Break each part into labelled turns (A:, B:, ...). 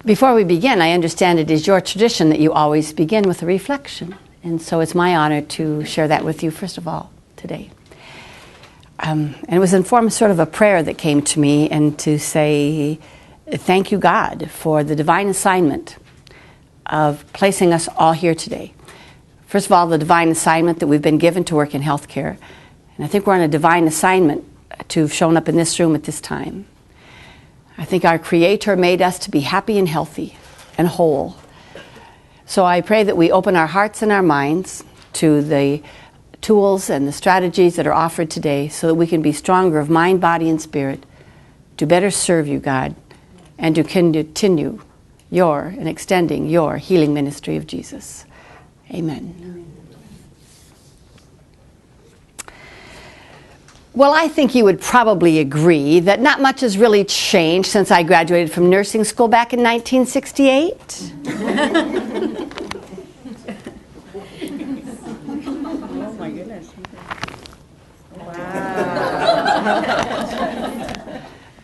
A: Before we begin, I understand it is your tradition that you always begin with a reflection. And so it's my honor to share that with you, first of all, today. And it was in form of sort of a prayer that came to me, and to say, thank you, God, for the divine assignment of placing us all here today. First of all, the divine assignment that we've been given to work in healthcare. And I think we're on a divine assignment to have shown up in this room at this time. I think our Creator made us to be happy and healthy and whole. So I pray that we open our hearts and our minds to the tools and the strategies that are offered today, so that we can be stronger of mind, body, and spirit, to better serve you, God, and to continue your and extending your healing ministry of Jesus. Amen. Well, I think you would probably agree that not much has really changed since I graduated from nursing school back in 1968.
B: Oh my goodness. Wow.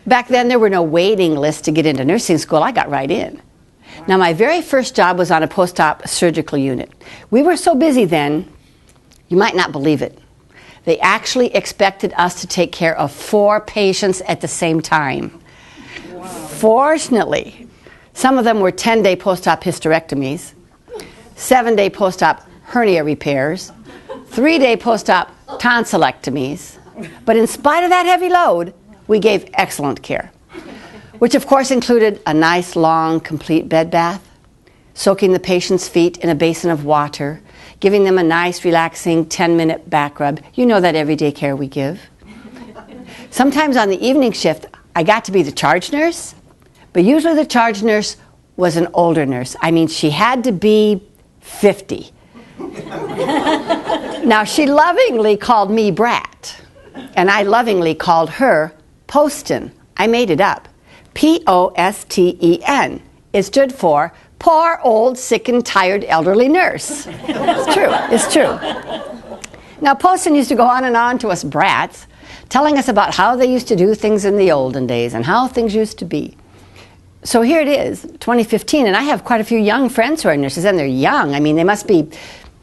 A: Back then, there were no waiting lists to get into nursing school. I got right in. Now, my very first job was on a post-op surgical unit. We were so busy then, you might not believe it. They actually expected us to take care of 4 patients at the same time. Wow. Fortunately, some of them were 10-day post-op hysterectomies, 7-day post-op hernia repairs, 3-day post-op tonsillectomies. But in spite of that heavy load, we gave excellent care, which of course included a nice, long, complete bed bath, soaking the patient's feet in a basin of water, giving them a nice, relaxing 10-minute back rub. You know that everyday care we give. Sometimes on the evening shift, I got to be the charge nurse, but usually the charge nurse was an older nurse. I mean, she had to be 50. Now, she lovingly called me Brat, and I lovingly called her Poston. I made it up. P-O-S-T-E-N. It stood for Poor Old Sick and Tired Elderly Nurse. It's true. It's true. Now, Poston used to go on and on to us brats, telling us about how they used to do things in the olden days and how things used to be. So here it is, 2015, and I have quite a few young friends who are nurses, and they're young. I mean, they must be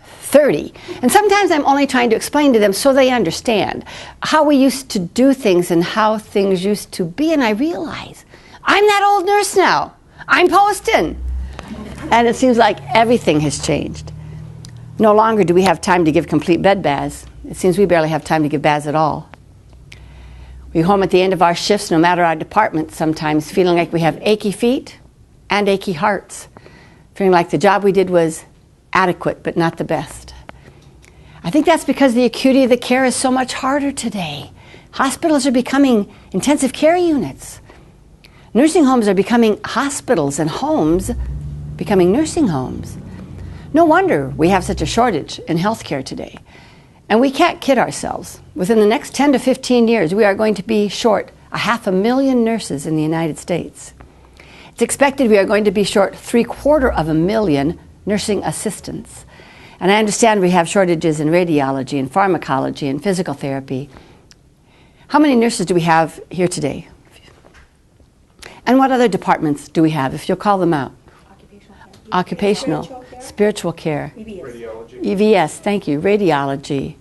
A: 30. And sometimes I'm only trying to explain to them so they understand how we used to do things and how things used to be. And I realize, I'm that old nurse now. I'm Poston. And it seems like everything has changed. No longer do we have time to give complete bed baths. It seems we barely have time to give baths at all. We're home at the end of our shifts, no matter our department, sometimes feeling like we have achy feet and achy hearts, feeling like the job we did was adequate but not the best. I think that's because the acuity of the care is so much harder today. Hospitals are becoming intensive care units. Nursing homes are becoming hospitals, and homes becoming nursing homes. No wonder we have such a shortage in healthcare today. And we can't kid ourselves. Within the next 10 to 15 years, we are going to be short 500,000 nurses in the United States. It's expected we are going to be short 750,000 nursing assistants. And I understand we have shortages in radiology and pharmacology and physical therapy. How many nurses do we have here today? And what other departments do we have, if you'll call them out? Occupational, spiritual care,
C: Radiology.
A: EVS, thank you, radiology,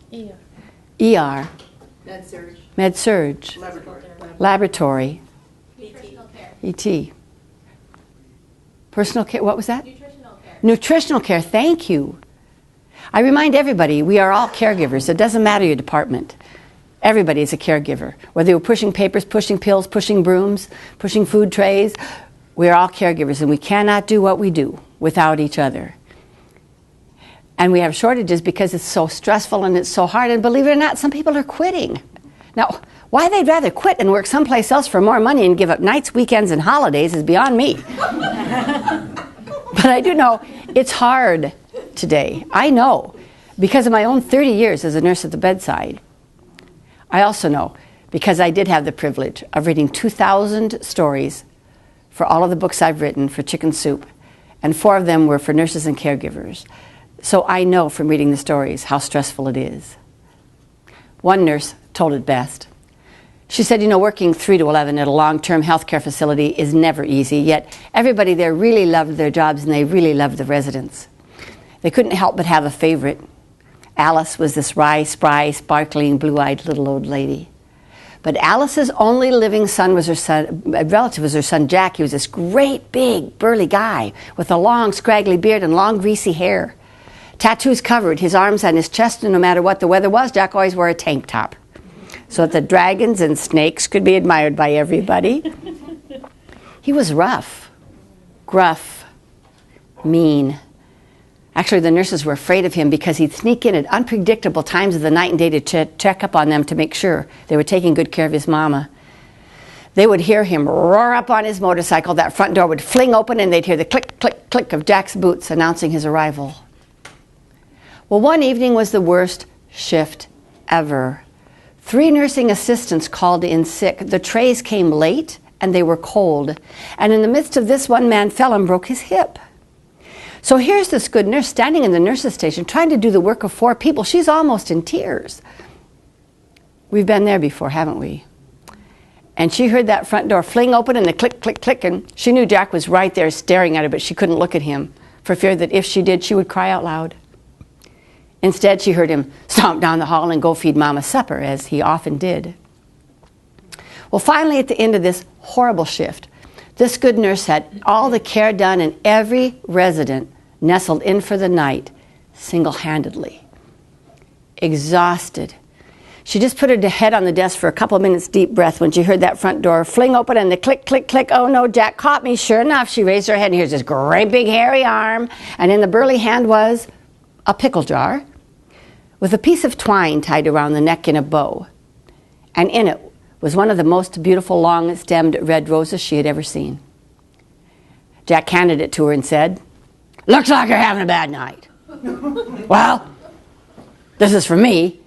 A: ER, med-surg, laboratory, ET, personal care, what was that? Nutritional care, thank you. I remind everybody, we are all caregivers. It doesn't matter your department. Everybody is a caregiver. Whether you're pushing papers, pushing pills, pushing brooms, pushing food trays, we are all caregivers, and we cannot do what we do without each other. And we have shortages because it's so stressful and it's so hard, and believe it or not, some people are quitting. Now, why they'd rather quit and work someplace else for more money and give up nights, weekends, and holidays is beyond me. But I do know it's hard today. I know because of my own 30 years as a nurse at the bedside. I also know because I did have the privilege of reading 2,000 stories for all of the books I've written for Chicken Soup, and 4 of them were for nurses and caregivers. So I know from reading the stories how stressful it is. One nurse told it best. She said, working 3 to 11 at a long-term healthcare facility is never easy, yet everybody there really loved their jobs and they really loved the residents. They couldn't help but have a favorite. Alice was this wry, spry, sparkling, blue-eyed little old lady. But Alice's only living son was a relative was her son Jack. He was this great, big, burly guy with a long, scraggly beard and long, greasy hair. Tattoos covered his arms and his chest, and no matter what the weather was, Jack always wore a tank top, so that the dragons and snakes could be admired by everybody. He was rough, gruff, mean. Actually, the nurses were afraid of him because he'd sneak in at unpredictable times of the night and day to check up on them to make sure they were taking good care of his mama. They would hear him roar up on his motorcycle. That front door would fling open and they'd hear the click, click, click of Jack's boots announcing his arrival. Well, one evening was the worst shift ever. 3 nursing assistants called in sick. The trays came late and they were cold. And in the midst of this, one man fell and broke his hip. So here's this good nurse standing in the nurse's station trying to do the work of 4 people. She's almost in tears. We've been there before, haven't we? And she heard that front door fling open and the click, click, click, and she knew Jack was right there staring at her, but she couldn't look at him for fear that if she did, she would cry out loud. Instead, she heard him stomp down the hall and go feed Mama supper, as he often did. Well, finally, at the end of this horrible shift, this good nurse had all the care done and every resident nestled in for the night single-handedly. Exhausted. She just put her head on the desk for a couple of minutes deep breath when she heard that front door fling open and the click, click, click. Oh no, Jack caught me. Sure enough, she raised her head and here's this great big hairy arm, and in the burly hand was a pickle jar with a piece of twine tied around the neck in a bow. And in it was one of the most beautiful long-stemmed red roses she had ever seen. Jack handed it to her and said, "Looks like you're having a bad night." "Well, this is for me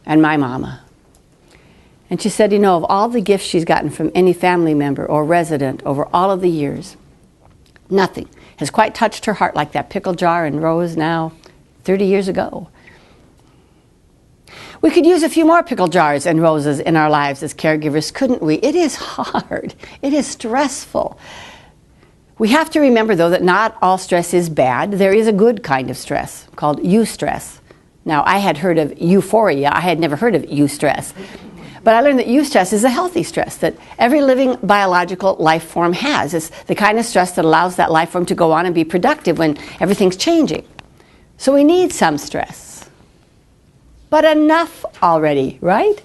A: and my mama." And she said, of all the gifts she's gotten from any family member or resident over all of the years, nothing has quite touched her heart like that pickle jar and rose now 30 years ago. We could use a few more pickle jars and roses in our lives as caregivers, couldn't we? It is hard. It is stressful. We have to remember, though, that not all stress is bad. There is a good kind of stress called eustress. Now, I had heard of euphoria. I had never heard of eustress. But I learned that eustress is a healthy stress that every living biological life form has. It's the kind of stress that allows that life form to go on and be productive when everything's changing. So we need some stress. But enough already, right?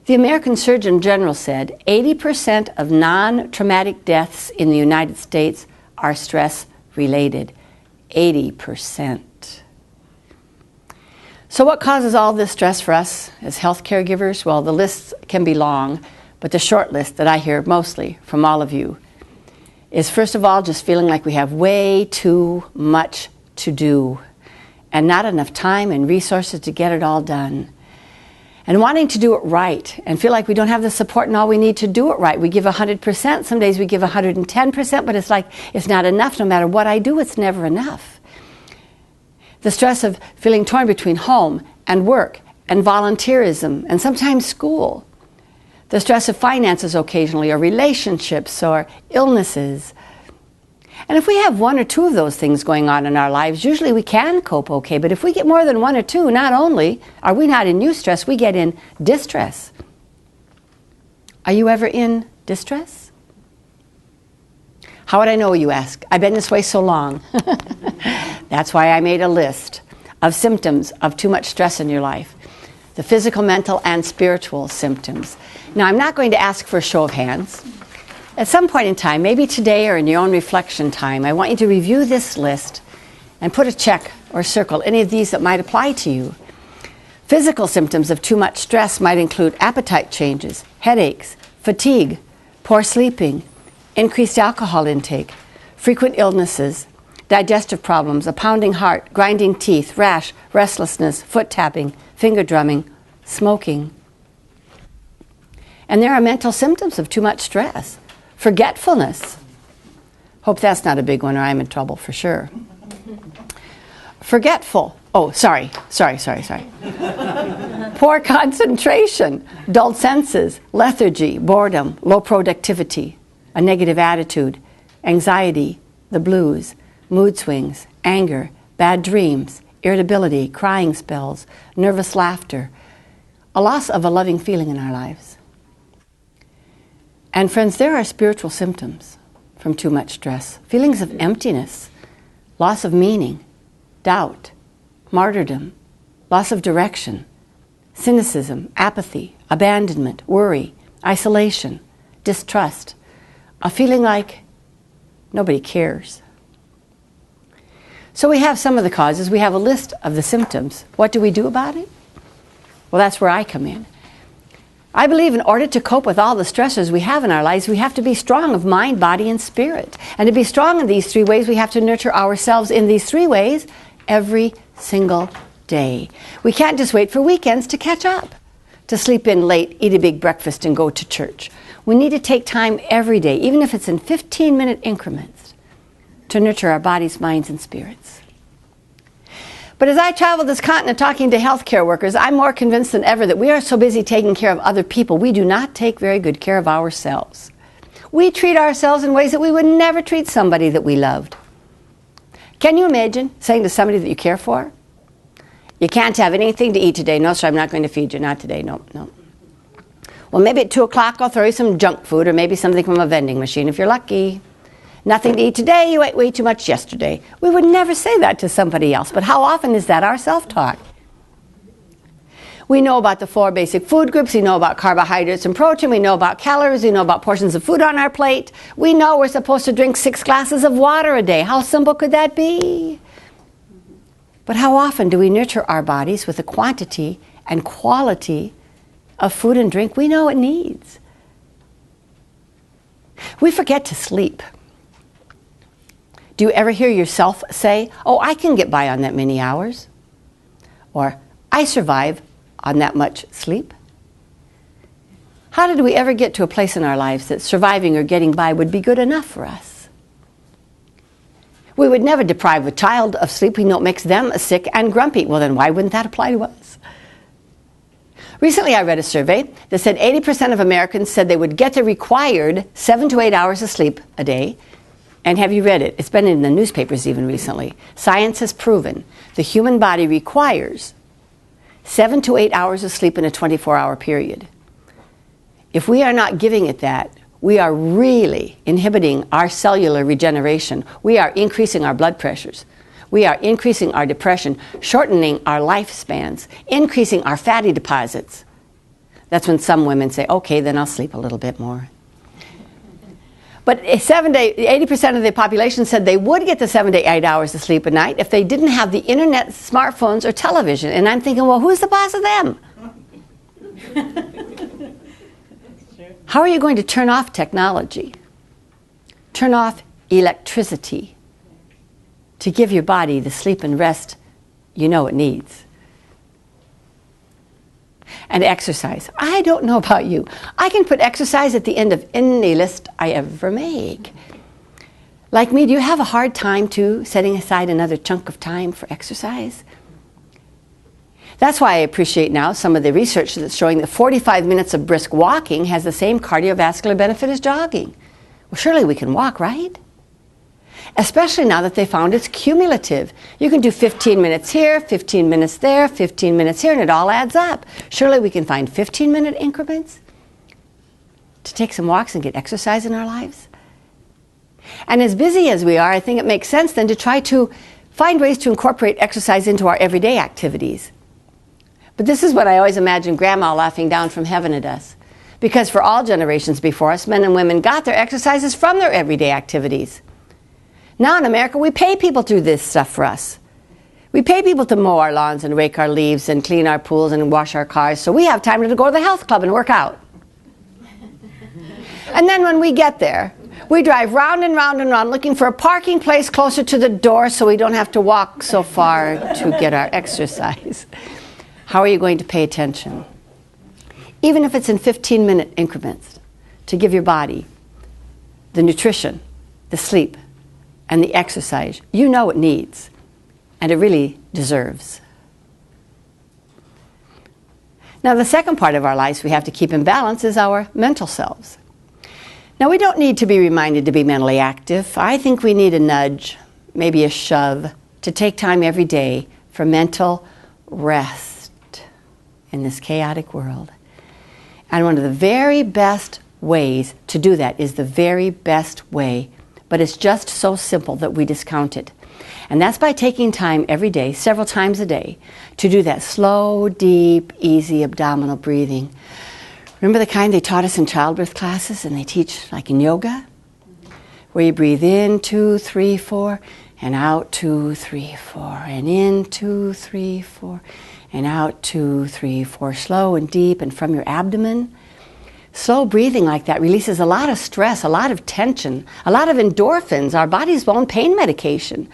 A: The American Surgeon General said 80% of non-traumatic deaths in the United States are stress-related. 80%. So what causes all this stress for us as health caregivers? Well, the lists can be long, but the short list that I hear mostly from all of you is, first of all, just feeling like we have way too much to do and not enough time and resources to get it all done. And wanting to do it right and feel like we don't have the support and all we need to do it right. We give 100%, some days we give 110%, but it's like it's not enough. No matter what I do, it's never enough. The stress of feeling torn between home and work and volunteerism and sometimes school. The stress of finances occasionally, or relationships, or illnesses. And if we have 1 or 2 of those things going on in our lives, usually we can cope okay. But if we get more than 1 or 2, not only are we not in eustress, we get in distress. Are you ever in distress? How would I know, you ask? I've been this way so long. That's why I made a list of symptoms of too much stress in your life. The physical, mental, and spiritual symptoms. Now, I'm not going to ask for a show of hands. At some point in time, maybe today or in your own reflection time, I want you to review this list and put a check or circle any of these that might apply to you. Physical symptoms of too much stress might include appetite changes, headaches, fatigue, poor sleeping, increased alcohol intake, frequent illnesses, digestive problems, a pounding heart, grinding teeth, rash, restlessness, foot tapping, finger drumming, smoking. And there are mental symptoms of too much stress. Forgetfulness. Hope that's not a big one or I'm in trouble for sure. Forgetful. Oh, sorry. poor concentration, dulled senses, lethargy, boredom, low productivity, a negative attitude, anxiety, the blues, mood swings, anger, bad dreams, irritability, crying spells, nervous laughter, a loss of a loving feeling in our lives. And friends, there are spiritual symptoms from too much stress. Feelings of emptiness, loss of meaning, doubt, martyrdom, loss of direction, cynicism, apathy, abandonment, worry, isolation, distrust, a feeling like nobody cares. So we have some of the causes. We have a list of the symptoms. What do we do about it? Well, that's where I come in. I believe in order to cope with all the stressors we have in our lives, we have to be strong of mind, body, and spirit. And to be strong in these three ways, we have to nurture ourselves in these three ways every single day. We can't just wait for weekends to catch up, to sleep in late, eat a big breakfast, and go to church. We need to take time every day, even if it's in 15-minute increments, to nurture our bodies, minds, and spirits. But as I travel this continent talking to healthcare workers, I'm more convinced than ever that we are so busy taking care of other people, we do not take very good care of ourselves. We treat ourselves in ways that we would never treat somebody that we loved. Can you imagine saying to somebody that you care for, "You can't have anything to eat today." "No, sir, I'm not going to feed you. Not today. No, no." "Well, maybe at 2 o'clock I'll throw you some junk food or maybe something from a vending machine if you're lucky." "Nothing to eat today. You ate way too much yesterday." We would never say that to somebody else, but how often is that our self-talk? We know about the 4 basic food groups. We know about carbohydrates and protein. We know about calories. We know about portions of food on our plate. We know we're supposed to drink 6 glasses of water a day. How simple could that be? But how often do we nurture our bodies with the quantity and quality of food and drink we know it needs? We forget to sleep. Do you ever hear yourself say, "Oh, I can get by on that many hours"? Or, "I survive on that much sleep"? How did we ever get to a place in our lives that surviving or getting by would be good enough for us? We would never deprive a child of sleep. We know it makes them sick and grumpy. Well, then why wouldn't that apply to us? Recently, I read a survey that said 80% of Americans said they would get the required 7 to 8 hours of sleep a day. And have you read it? It's been in the newspapers even recently. Science has proven the human body requires 7 to 8 hours of sleep in a 24-hour period. If we are not giving it that, we are really inhibiting our cellular regeneration. We are increasing our blood pressures. We are increasing our depression, shortening our lifespans, increasing our fatty deposits. That's when some women say, "Okay, then I'll sleep a little bit more." But 80% of the population said they would get the 7 to 8 hours of sleep a night if they didn't have the internet, smartphones, or television. And I'm thinking, well, who's the boss of them? How are you going to turn off technology? Turn off electricity to give your body the sleep and rest you know it needs? And exercise. I don't know about you. I can put exercise at the end of any list I ever make. Like me, do you have a hard time too setting aside another chunk of time for exercise? That's why I appreciate now some of the research that's showing that 45 minutes of brisk walking has the same cardiovascular benefit as jogging. Well, surely we can walk, right? Especially now that they found it's cumulative. You can do 15 minutes here, 15 minutes there, 15 minutes here, and it all adds up. Surely we can find 15-minute increments to take some walks and get exercise in our lives. And as busy as we are, I think it makes sense then to try to find ways to incorporate exercise into our everyday activities. But this is what I always imagine Grandma laughing down from heaven at us. Because for all generations before us, men and women got their exercises from their everyday activities. Now in America, we pay people to do this stuff for us. We pay people to mow our lawns and rake our leaves and clean our pools and wash our cars, so we have time to go to the health club and work out. And then when we get there, we drive round and round and round looking for a parking place closer to the door so we don't have to walk so far to get our exercise. How are you going to pay attention? Even if it's in 15-minute increments, to give your body the nutrition, the sleep, and the exercise you know it needs, and it really deserves. Now, the second part of our lives we have to keep in balance is our mental selves. Now, we don't need to be reminded to be mentally active. I think we need a nudge, maybe a shove, to take time every day for mental rest in this chaotic world. And one of the very best ways to do that is the very best way, but it's just so simple that we discount it. And that's by taking time every day, several times a day, to do that slow, deep, easy abdominal breathing. Remember the kind they taught us in childbirth classes and they teach like in yoga? Where you breathe in 2, 3, 4, and out 2, 3, 4, and in 2, 3, 4, and out 2, 3, 4, slow and deep and from your abdomen. Slow breathing like that releases a lot of stress, a lot of tension, a lot of endorphins, our body's own pain medication.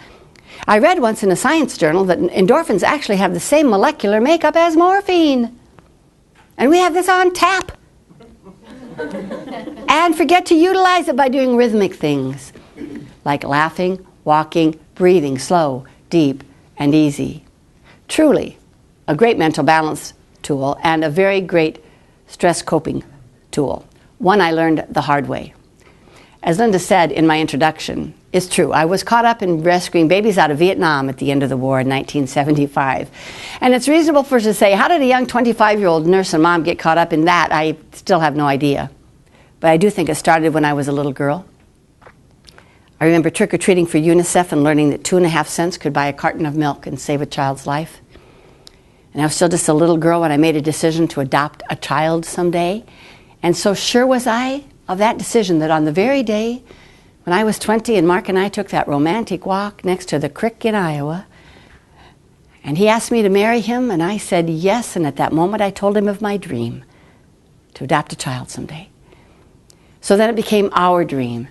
A: I read once in a science journal that endorphins actually have the same molecular makeup as morphine. And we have this on tap. And forget to utilize it by doing rhythmic things like laughing, walking, breathing slow, deep, and easy. Truly, a great mental balance tool and a very great stress coping tool. One I learned the hard way. As Linda said in my introduction, it's true. I was caught up in rescuing babies out of Vietnam at the end of the war in 1975. And it's reasonable for us to say, how did a young 25-year-old nurse and mom get caught up in that? I still have no idea. But I do think it started when I was a little girl. I remember trick-or-treating for UNICEF and learning that 2.5 cents could buy a carton of milk and save a child's life. And I was still just a little girl when I made a decision to adopt a child someday. And so sure was I of that decision that on the very day when I was 20 and Mark and I took that romantic walk next to the creek in Iowa, and he asked me to marry him, and I said yes, and at that moment I told him of my dream, to adopt a child someday. So then it became our dream.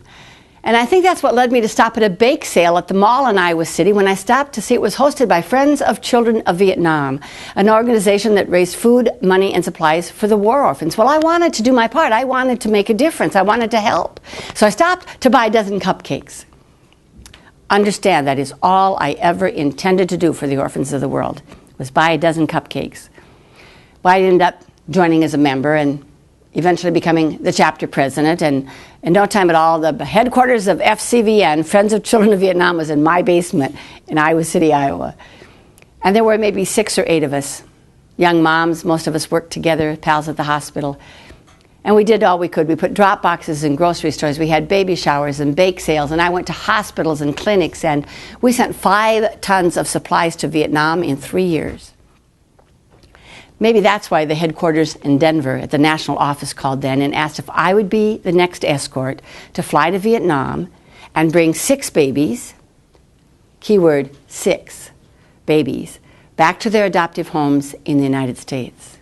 A: And I think that's what led me to stop at a bake sale at the mall in Iowa City when I stopped to see it was hosted by Friends of Children of Vietnam, an organization that raised food, money, and supplies for the war orphans. Well, I wanted to do my part. I wanted to make a difference. I wanted to help. So I stopped to buy a dozen cupcakes. Understand that is all I ever intended to do for the orphans of the world, was buy a dozen cupcakes. Well, I ended up joining as a member and eventually becoming the chapter president, and in no time at all, the headquarters of FCVN, Friends of Children of Vietnam, was in my basement in Iowa City, Iowa. And there were maybe 6 or 8 of us, young moms. Most of us worked together, pals at the hospital. And we did all we could. We put drop boxes in grocery stores. We had baby showers and bake sales, and I went to hospitals and clinics, and we sent 5 tons of supplies to Vietnam in 3 years. Maybe that's why the headquarters in Denver at the national office called then and asked if I would be the next escort to fly to Vietnam and bring 6 babies, keyword 6 babies, back to their adoptive homes in the United States.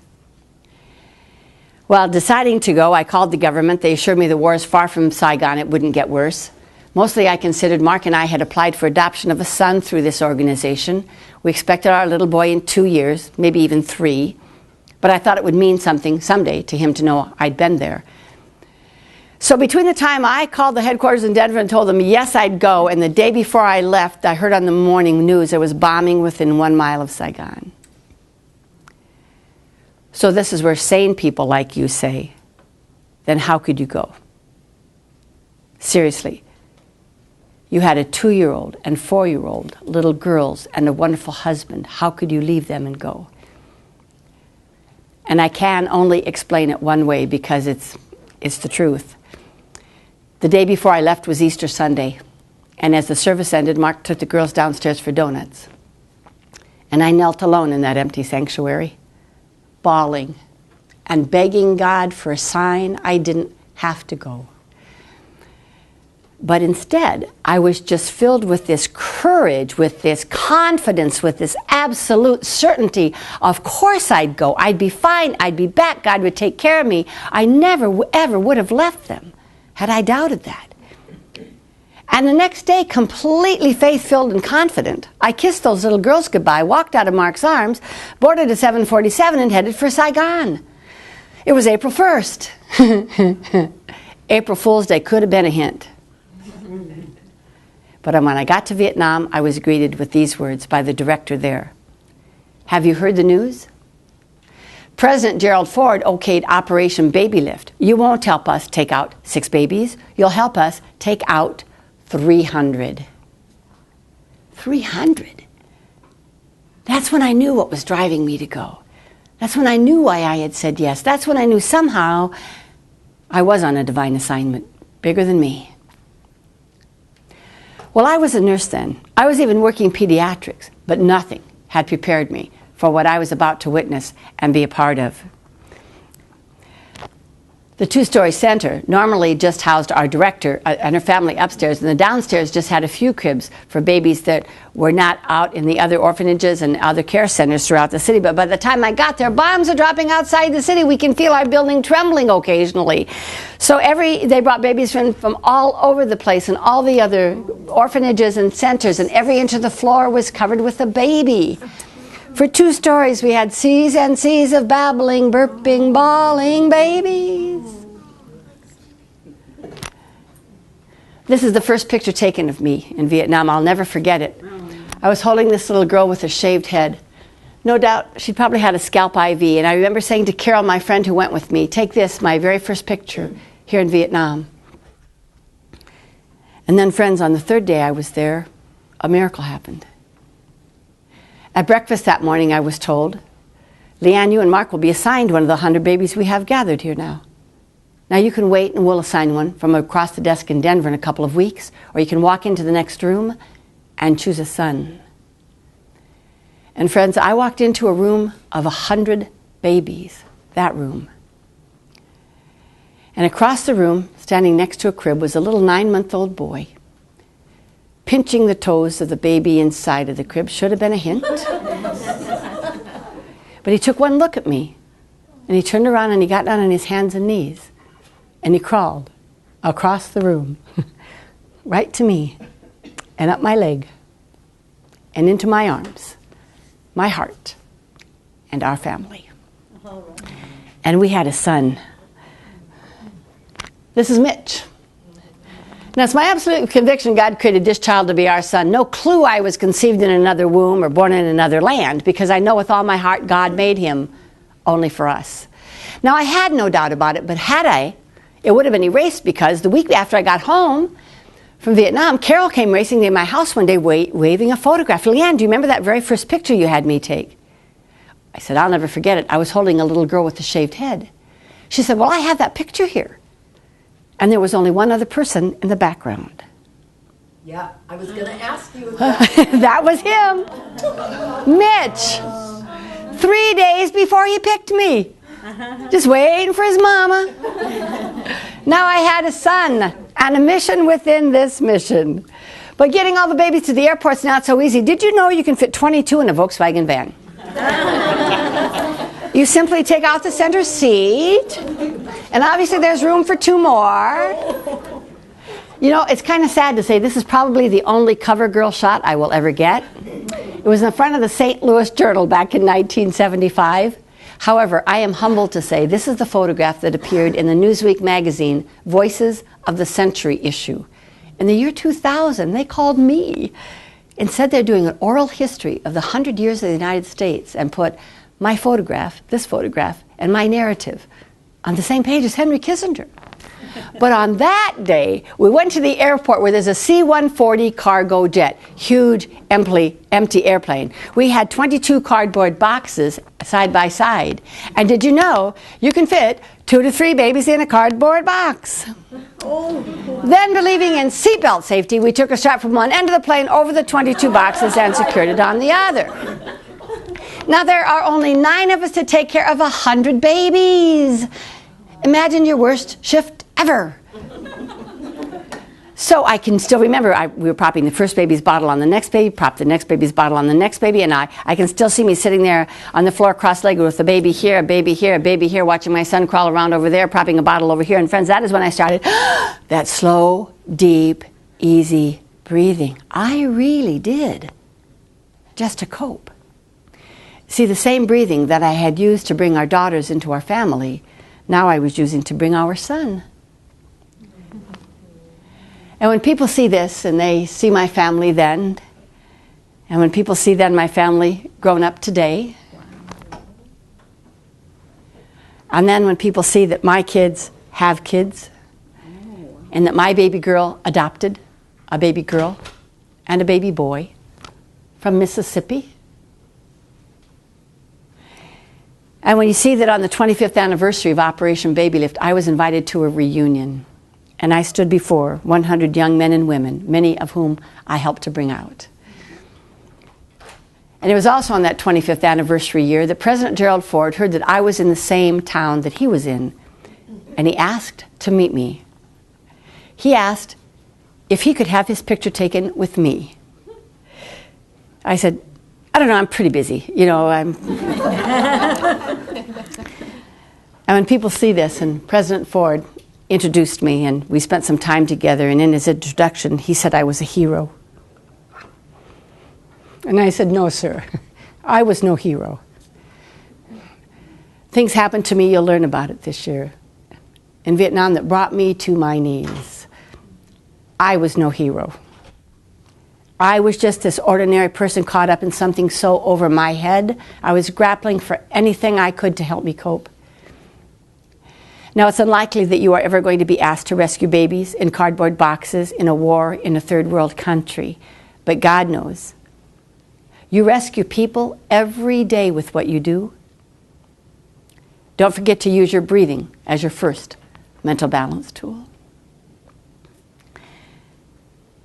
A: Well, deciding to go, I called the government. They assured me the war is far from Saigon. It wouldn't get worse. Mostly I considered Mark and I had applied for adoption of a son through this organization. We expected our little boy in 2 years, maybe even 3. But I thought it would mean something someday to him to know I'd been there. So between the time I called the headquarters in Denver and told them yes, I'd go, and the day before I left, I heard on the morning news there was bombing within 1 mile of Saigon. So this is where sane people like you say, then how could you go? Seriously. You had a 2-year-old and 4-year-old little girls and a wonderful husband. How could you leave them and go? And I can only explain it one way because it's the truth. The day before I left was Easter Sunday. And as the service ended, Mark took the girls downstairs for donuts. And I knelt alone in that empty sanctuary, bawling and begging God for a sign I didn't have to go. But instead, I was just filled with this courage, with this confidence, with this absolute certainty. Of course I'd go. I'd be fine. I'd be back. God would take care of me. I never, ever would have left them had I doubted that. And the next day, completely faith-filled and confident, I kissed those little girls goodbye, walked out of Mark's arms, boarded a 747, and headed for Saigon. It was April 1st. April Fool's Day could have been a hint. But when I got to Vietnam, I was greeted with these words by the director there. Have you heard the news? President Gerald Ford okayed Operation Baby Lift. You won't help us take out 6 babies. You'll help us take out 300. 300. That's when I knew what was driving me to go. That's when I knew why I had said yes. That's when I knew somehow I was on a divine assignment, bigger than me. Well, I was a nurse then. I was even working pediatrics, but nothing had prepared me for what I was about to witness and be a part of. The 2-story center normally just housed our director and her family upstairs, and the downstairs just had a few cribs for babies that were not out in the other orphanages and other care centers throughout the city. But by the time I got there, bombs are dropping outside the city. We can feel our building trembling occasionally. So they brought babies from all over the place and all the other orphanages and centers, and every inch of the floor was covered with a baby. For 2 stories, we had seas and seas of babbling, burping, bawling babies. This is the first picture taken of me in Vietnam. I'll never forget it. I was holding this little girl with a shaved head. No doubt she probably had a scalp IV. And I remember saying to Carol, my friend who went with me, take this, my very first picture here in Vietnam. And then, friends, on the 3rd day I was there, a miracle happened. At breakfast that morning, I was told, LeAnn, you and Mark will be assigned one of the 100 babies we have gathered here now. Now you can wait and we'll assign one from across the desk in Denver in a couple of weeks, or you can walk into the next room and choose a son. And friends, I walked into a room of 100 babies, that room. And across the room, standing next to a crib, was a little 9-month-old boy, pinching the toes of the baby inside of the crib. Should have been a hint. But he took one look at me, and he turned around and he got down on his hands and knees, and he crawled across the room, right to me, and up my leg, and into my arms, my heart, and our family. And we had a son. This is Mitch. Now, it's my absolute conviction God created this child to be our son. No clue I was conceived in another womb or born in another land, because I know with all my heart God made him only for us. Now, I had no doubt about it, but had I, it would have been erased, because the week after I got home from Vietnam, Carol came racing in my house one day waving a photograph. LeAnn, do you remember that very first picture you had me take? I said, I'll never forget it. I was holding a little girl with a shaved head. She said, well, I have that picture here. And there was only one other person in the background.
C: Yeah, I was going to ask you if that.
A: That was him. Mitch. 3 days before he picked me. Just waiting for his mama. Now I had a son and a mission within this mission. But getting all the babies to the airport's not so easy. Did you know you can fit 22 in a Volkswagen van? You simply take out the center seat, and obviously there's room for 2 more. You know, it's kind of sad to say this is probably the only cover girl shot I will ever get. It was in the front of the St. Louis Journal back in 1975. However, I am humbled to say this is the photograph that appeared in the Newsweek magazine Voices of the Century issue. In the year 2000, they called me and said they're doing an oral history of the 100 years of the United States, and put my photograph, this photograph, and my narrative on the same page as Henry Kissinger. But on that day, we went to the airport where there's a C-140 cargo jet, huge, empty airplane. We had 22 cardboard boxes side by side. And did you know you can fit 2 to 3 babies in a cardboard box? Then, believing in seatbelt safety, we took a strap from one end of the plane over the 22 boxes and secured it on the other. Now, there are only 9 of us to take care of 100 babies. Imagine your worst shift ever. So I can still remember, we were propping the first baby's bottle on the next baby, prop the next baby's bottle on the next baby, and I can still see me sitting there on the floor cross-legged with a baby here, a baby here, a baby here, watching my son crawl around over there, propping a bottle over here. And friends, that is when I started that slow, deep, easy breathing. I really did, just to cope. See, the same breathing that I had used to bring our daughters into our family, now I was using to bring our son. And when people see this, and they see my family then, and when people see then my family grown up today, And then when people see that my kids have kids, and that my baby girl adopted a baby girl and a baby boy from Mississippi, and when you see that on the 25th anniversary of Operation Baby Lift, I was invited to a reunion, and I stood before 100 young men and women, many of whom I helped to bring out. And it was also on that 25th anniversary year that President Gerald Ford heard that I was in the same town that he was in, and he asked to meet me. He asked if he could have his picture taken with me. I said, I don't know, I'm pretty busy. And when people see this, and President Ford introduced me, and we spent some time together, and in his introduction, he said I was a hero. And I said, no, sir, I was no hero. Things happened to me, you'll learn about it this year, in Vietnam that brought me to my knees. I was no hero. I was just this ordinary person caught up in something so over my head. I was grappling for anything I could to help me cope. Now, it's unlikely that you are ever going to be asked to rescue babies in cardboard boxes in a war in a third world country. But God knows. You rescue people every day with what you do. Don't forget to use your breathing as your first mental balance tool.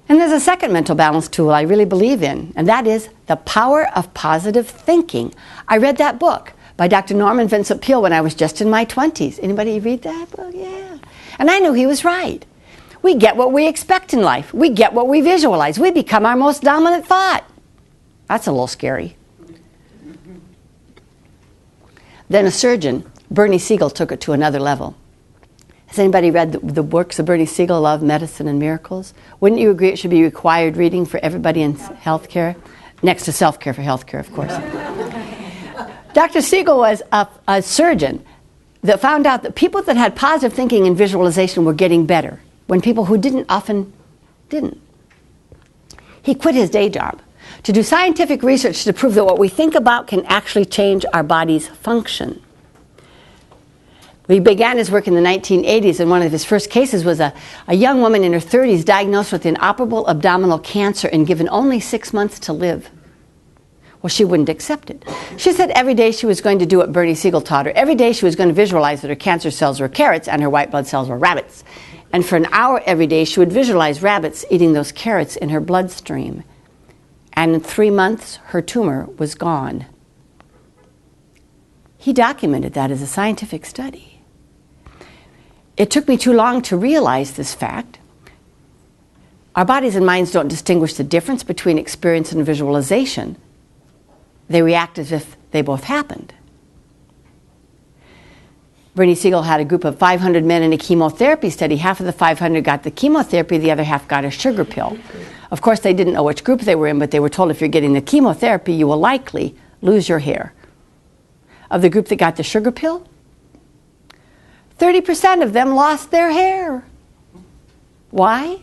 A: And there's a second mental balance tool I really believe in, and that is the power of positive thinking. I read that book by Dr. Norman Vincent Peale when I was just in my 20s. Anybody read that book? Yeah. And I knew he was right. We get what we expect in life. We get what we visualize. We become our most dominant thought. That's a little scary. Then a surgeon, Bernie Siegel, took it to another level. Has anybody read the works of Bernie Siegel, Love, Medicine, and Miracles? Wouldn't you agree it should be required reading for everybody in healthcare? Next to SelfCare for healthcare, of course. Dr. Siegel was a surgeon that found out that people that had positive thinking and visualization were getting better, when people who didn't often didn't. He quit his day job to do scientific research to prove that what we think about can actually change our body's function. He began his work in the 1980s, and one of his first cases was a young woman in her 30s diagnosed with inoperable abdominal cancer and given only 6 months to live. Well, she wouldn't accept it. She said every day she was going to do what Bernie Siegel taught her. Every day she was going to visualize that her cancer cells were carrots and her white blood cells were rabbits. And for an hour every day, she would visualize rabbits eating those carrots in her bloodstream. And in 3 months, her tumor was gone. He documented that as a scientific study. It took me too long to realize this fact. Our bodies and minds don't distinguish the difference between experience and visualization. They react as if they both happened. Bernie Siegel had a group of 500 men in a chemotherapy study. Half of the 500 got the chemotherapy, the other half got a sugar pill. Of course, they didn't know which group they were in, but they were told if you're getting the chemotherapy, you will likely lose your hair. Of the group that got the sugar pill, 30% of them lost their hair. Why?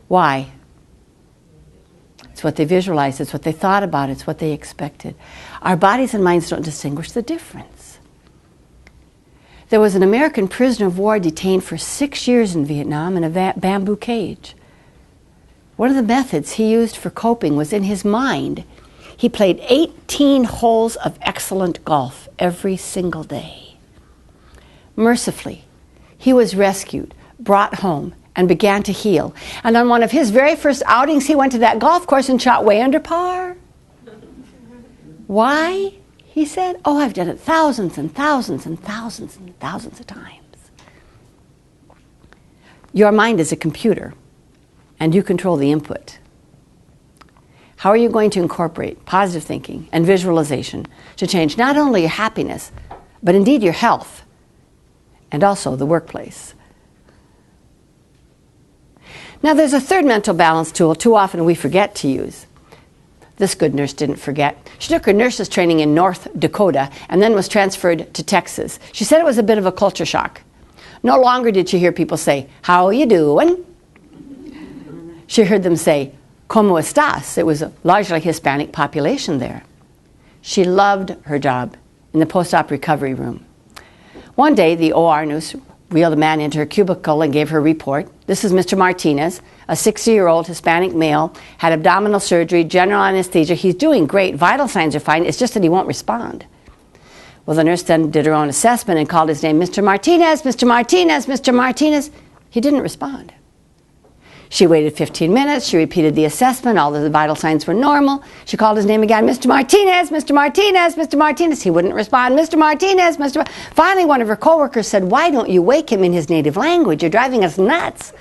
A: Why? It's what they visualized, it's what they thought about, it's what they expected. Our bodies and minds don't distinguish the difference. There was an American prisoner of war detained for 6 years in Vietnam in a bamboo cage. One of the methods he used for coping was in his mind. He played 18 holes of excellent golf every single day. Mercifully, he was rescued, brought home, and began to heal. And on one of his very first outings, he went to that golf course and shot way under par. Why? He said, oh, I've done it thousands and thousands and thousands and thousands of times. Your mind is a computer, and you control the input. How are you going to incorporate positive thinking and visualization to change not only your happiness, but indeed your health, and also the workplace? Now, there's a third mental balance tool too often we forget to use. This good nurse didn't forget. She took her nurse's training in North Dakota and then was transferred to Texas. She said it was a bit of a culture shock. No longer did she hear people say, "How are you doing?" She heard them say, "Como estás?" It was a largely Hispanic population there. She loved her job in the post-op recovery room. One day, the OR nurse wheeled a man into her cubicle and gave her a report. This is Mr. Martinez, a 60-year-old Hispanic male, had abdominal surgery, general anesthesia. He's doing great. Vital signs are fine. It's just that he won't respond. Well, the nurse then did her own assessment and called his name, Mr. Martinez, Mr. Martinez, Mr. Martinez. He didn't respond. She waited 15 minutes. She repeated the assessment. All the vital signs were normal. She called his name again, Mr. Martinez, Mr. Martinez, Mr. Martinez. He wouldn't respond. Mr. Martinez, Mr. Finally, one of her coworkers said, why don't you wake him in his native language? You're driving us nuts.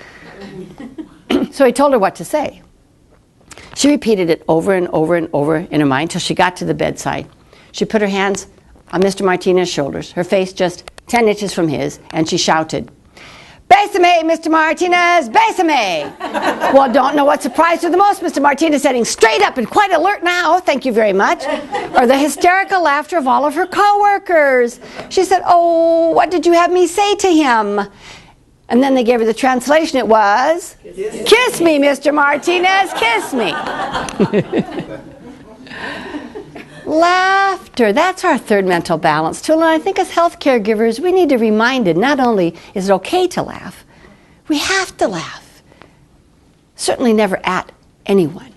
A: So he told her what to say. She repeated it over and over and over in her mind till she got to the bedside. She put her hands on Mr. Martinez's shoulders, her face just 10 inches from his, and she shouted, Bésame, Mr. Martinez, bésame. Well, don't know what surprised her the most. Mr. Martinez sitting straight up and quite alert now, thank you very much. Or the hysterical laughter of all of her coworkers. She said, oh, what did you have me say to him? And then they gave her the translation. It was, kiss me, Mr. Martinez, kiss me. Laughter, that's our third mental balance tool. And I think as health caregivers, we need to be reminded, not only is it okay to laugh, we have to laugh. Certainly never at anyone.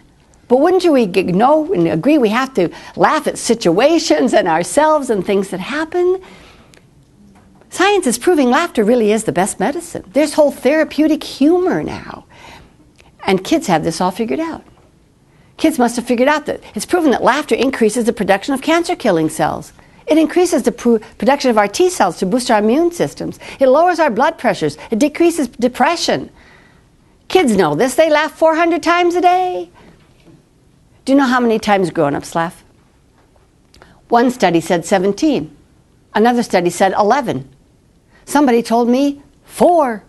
A: But wouldn't you know and agree we have to laugh at situations and ourselves and things that happen? Science is proving laughter really is the best medicine. There's whole therapeutic humor now. And kids have this all figured out. Kids must have figured out that it's proven that laughter increases the production of cancer-killing cells. It increases the production of our T cells to boost our immune systems. It lowers our blood pressures. It decreases depression. Kids know this. They laugh 400 times a day. Do you know how many times grown-ups laugh? One study said 17. Another study said 11. Somebody told me 4.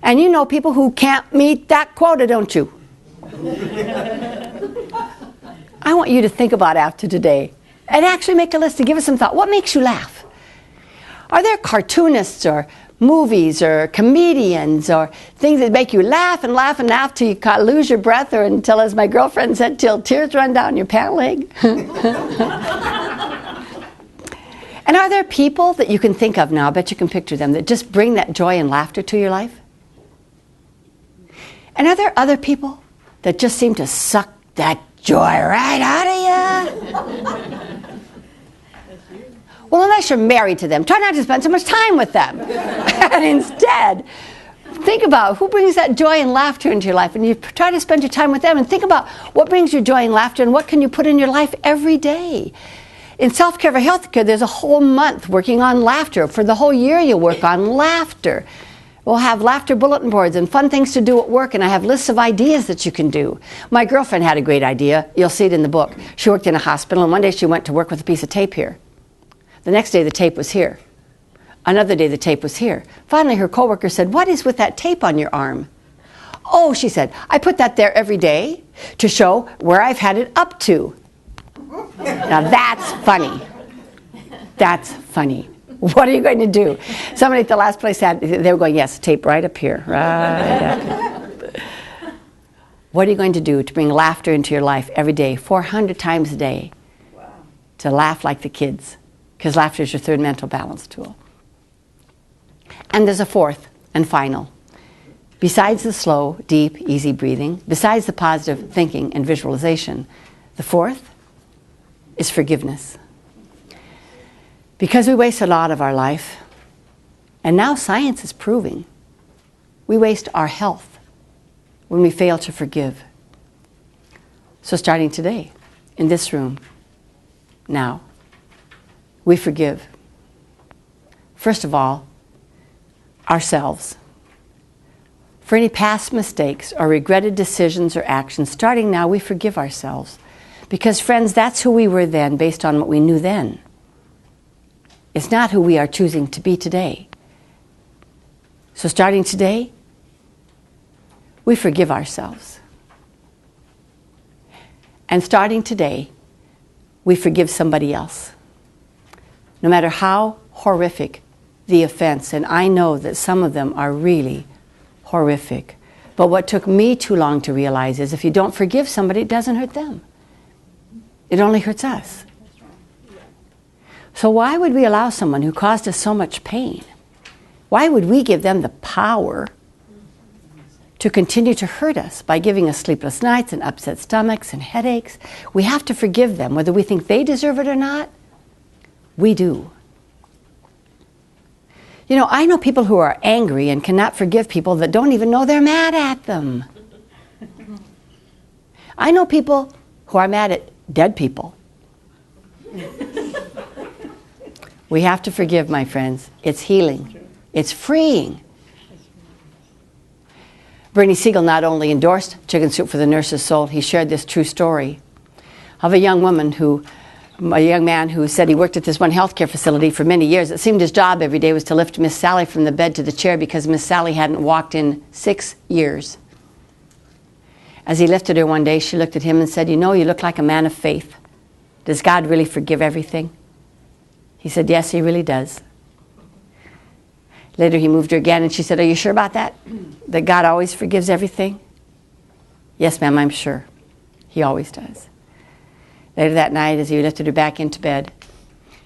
A: And you know people who can't meet that quota, don't you? I want you to think about after today and actually make a list to give us some thought. What makes you laugh? Are there cartoonists or movies or comedians or things that make you laugh and laugh and laugh till you lose your breath, or until, as my girlfriend said, till tears run down your pant leg? And are there people that you can think of now, I bet you can picture them, that just bring that joy and laughter to your life? And are there other people that just seem to suck that joy right out of you? Well, unless you're married to them, try not to spend so much time with them. And instead, think about who brings that joy and laughter into your life, and you try to spend your time with them, and think about what brings you joy and laughter and what can you put in your life every day. In SelfCare for HealthCare, there's a whole month working on laughter. For the whole year, you'll work on laughter. We'll have laughter bulletin boards and fun things to do at work, and I have lists of ideas that you can do. My girlfriend had a great idea. You'll see it in the book. She worked in a hospital, and one day she went to work with a piece of tape here. The next day, the tape was here. Another day, the tape was here. Finally, her coworker said, "What is with that tape on your arm?" "Oh," she said, "I put that there every day to show where I've had it up to." Now that's funny. That's funny. What are you going to do? Somebody at the last place said, they were going, "Yes, tape right up here, right up here." What are you going to do to bring laughter into your life every day, 400 times a day? Wow. To laugh like the kids, because laughter is your third mental balance tool. And there's a fourth and final. Besides the slow, deep, easy breathing, besides the positive thinking and visualization, the fourth is forgiveness. Because we waste a lot of our life, and now science is proving, we waste our health when we fail to forgive. So starting today, in this room, now, we forgive. First of all, ourselves. For any past mistakes or regretted decisions or actions, starting now, we forgive ourselves. Because, friends, that's who we were then, based on what we knew then. It's not who we are choosing to be today. So starting today, we forgive ourselves. And starting today, we forgive somebody else. No matter how horrific the offense, and I know that some of them are really horrific. But what took me too long to realize is if you don't forgive somebody, it doesn't hurt them. It only hurts us. So why would we allow someone who caused us so much pain? Why would we give them the power to continue to hurt us by giving us sleepless nights and upset stomachs and headaches? We have to forgive them, whether we think they deserve it or not. We do. You know, I know people who are angry and cannot forgive people that don't even know they're mad at them. I know people who are mad at dead people. We have to forgive, my friends. It's healing. It's freeing. Bernie Siegel not only endorsed Chicken Soup for the Nurse's Soul, he shared this true story of a young man who said he worked at this one healthcare facility for many years. It seemed his job every day was to lift Miss Sally from the bed to the chair because Miss Sally hadn't walked in 6 years. As he lifted her one day, she looked at him and said, "You know, you look like a man of faith. Does God really forgive everything?" He said, "Yes, he really does." Later he moved her again and she said, "Are you sure about that? That God always forgives everything?" "Yes, ma'am, I'm sure. He always does." Later that night, as he lifted her back into bed,